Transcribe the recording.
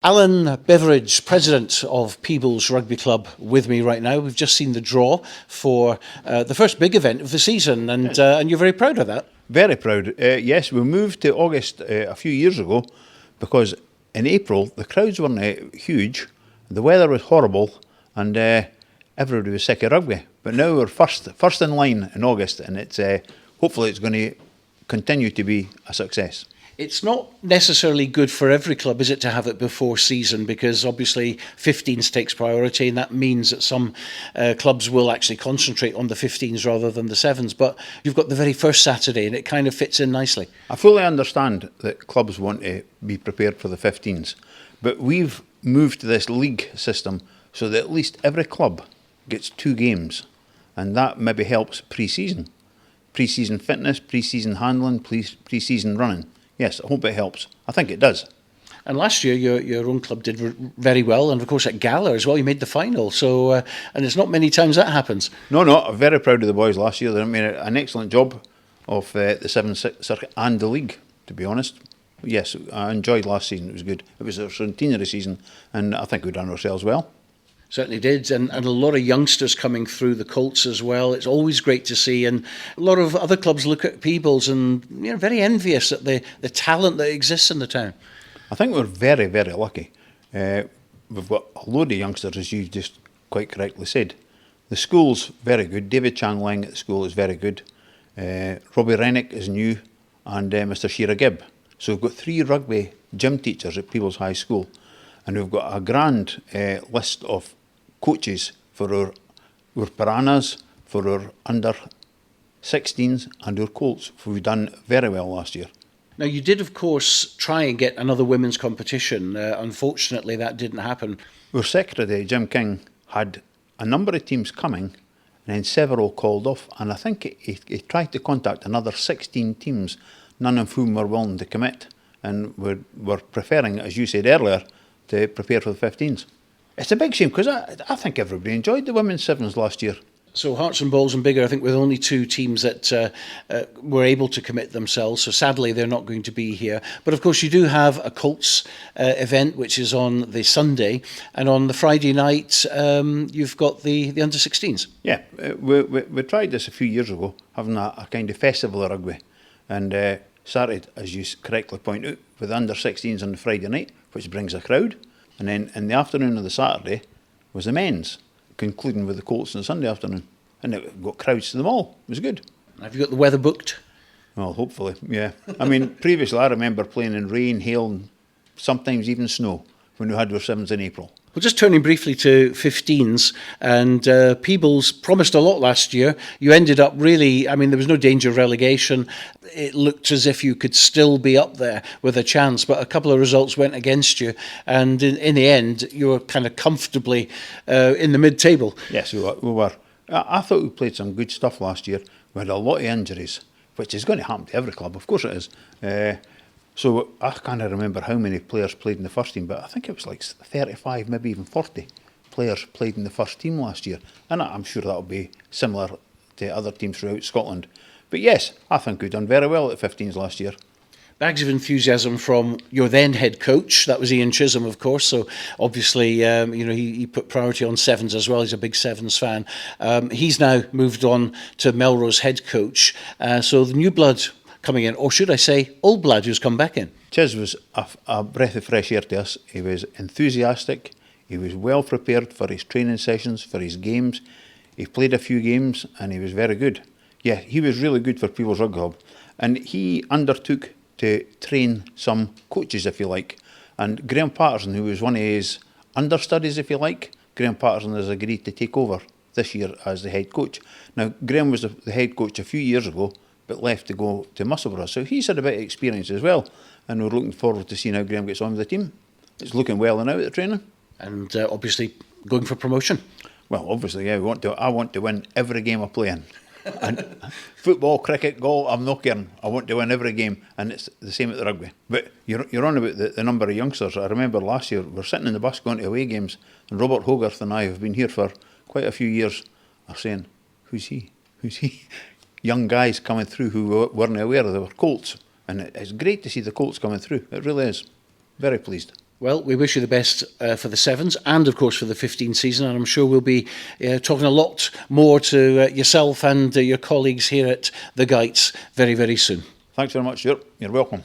Allan Beveridge, president of Peebles Rugby Club, with me right now. We've just seen the draw for the first big event of the season, and you're very proud of that. Very proud. Yes, we moved to August a few years ago because in April the crowds weren't huge, the weather was horrible, and everybody was sick of rugby. But now we're first in line in August, and hopefully it's going to continue to be a success. It's not necessarily good for every club, is it, to have it before season, because obviously 15s takes priority, and that means that some clubs will actually concentrate on the 15s rather than the 7s. But you've got the very first Saturday, and it kind of fits in nicely. I fully understand that clubs want to be prepared for the 15s, but we've moved to this league system so that at least every club gets 2 games, and that maybe helps pre-season. Pre-season fitness, pre-season handling, pre-season running. Yes, I hope it helps. I think it does. And last year, your own club did very well, and of course at Gala as well, you made the final. So, and it's not many times that happens. No, I'm very proud of the boys last year. They made an excellent job of the 7th Circuit and the league, to be honest. Yes, I enjoyed last season. It was good. It was a centenary season, and I think we've done ourselves well. Certainly did, and a lot of youngsters coming through the Colts as well. It's always great to see, and a lot of other clubs look at Peebles and very envious at the talent that exists in the town. I think we're very, very lucky. We've got a load of youngsters, as you just quite correctly said. The school's very good. David Chan Lang at the school is very good. Robbie Rennick is new, and Mr. Shearer Gibb. So we've got 3 rugby gym teachers at Peebles High School, and we've got a grand list of coaches for our piranhas, for our under 16s and our Colts. We've done very well last year. Now, you did, of course, try and get another women's competition. Unfortunately, that didn't happen. Our secretary, Jim King, had a number of teams coming, and then several called off. And I think he tried to contact another 16 teams, none of whom were willing to commit. And we're preferring, as you said earlier, to prepare for the 15s. It's a big shame because I think everybody enjoyed the women's 7s last year. So Hearts and Balls and Biggar, I think, with only 2 teams that were able to commit themselves. So sadly, they're not going to be here. But of course, you do have a Colts event, which is on the Sunday. And on the Friday night, you've got the under 16s. Yeah, we tried this a few years ago, having a kind of festival of rugby. And started, as you correctly point out, with under 16s on the Friday night, which brings a crowd. And then in the afternoon of the Saturday was the men's, concluding with the Colts on the Sunday afternoon. And it got crowds to them all. It was good. Have you got the weather booked? Well, hopefully, yeah. I mean, previously I remember playing in rain, hail, and sometimes even snow when we had our 7s in April. Well, just turning briefly to 15s, and Peebles promised a lot last year. You ended up really, I mean, there was no danger of relegation. It looked as if you could still be up there with a chance, but a couple of results went against you, and in the end, you were kind of comfortably in the mid-table. Yes, we were. I thought we played some good stuff last year. We had a lot of injuries, which is going to happen to every club, of course it is. So I can't remember how many players played in the first team, but I think it was like 35, maybe even 40 players played in the first team last year. And I'm sure that'll be similar to other teams throughout Scotland. But yes, I think we've done very well at 15s last year. Bags of enthusiasm from your then head coach. That was Ian Chisholm, of course. So obviously, he put priority on 7s as well. He's a big 7s fan. He's now moved on to Melrose head coach. So the new blood coming in, or should I say old blood who's come back in. Chiz was a breath of fresh air to us. He was enthusiastic. He was well prepared for his training sessions, for his games. He played a few games and he was very good. Yeah, he was really good for Peebles Rugby Club. And he undertook to train some coaches, if you like. And Graham Patterson, who was one of his understudies, if you like, Graham Patterson has agreed to take over this year as the head coach. Now, Graham was the head coach a few years ago, but left to go to Musselburgh. So he's had a bit of experience as well. And we're looking forward to seeing how Graham gets on with the team. It's looking well now at the training. And obviously going for promotion. Well, obviously, yeah, I want to win every game I play in. And football, cricket, golf, I'm not kidding. I want to win every game, and it's the same at the rugby. But you're on about the number of youngsters. I remember last year, we're sitting in the bus going to away games, and Robert Hogarth and I have been here for quite a few years, are saying, who's he? Who's he? Young guys coming through who weren't aware they were Colts. And it's great to see the Colts coming through. It really is. Very pleased. Well, we wish you the best for the sevens and, of course, for the 15 season. And I'm sure we'll be talking a lot more to yourself and your colleagues here at the Guides very, very soon. Thanks very much, Stuart. You're welcome.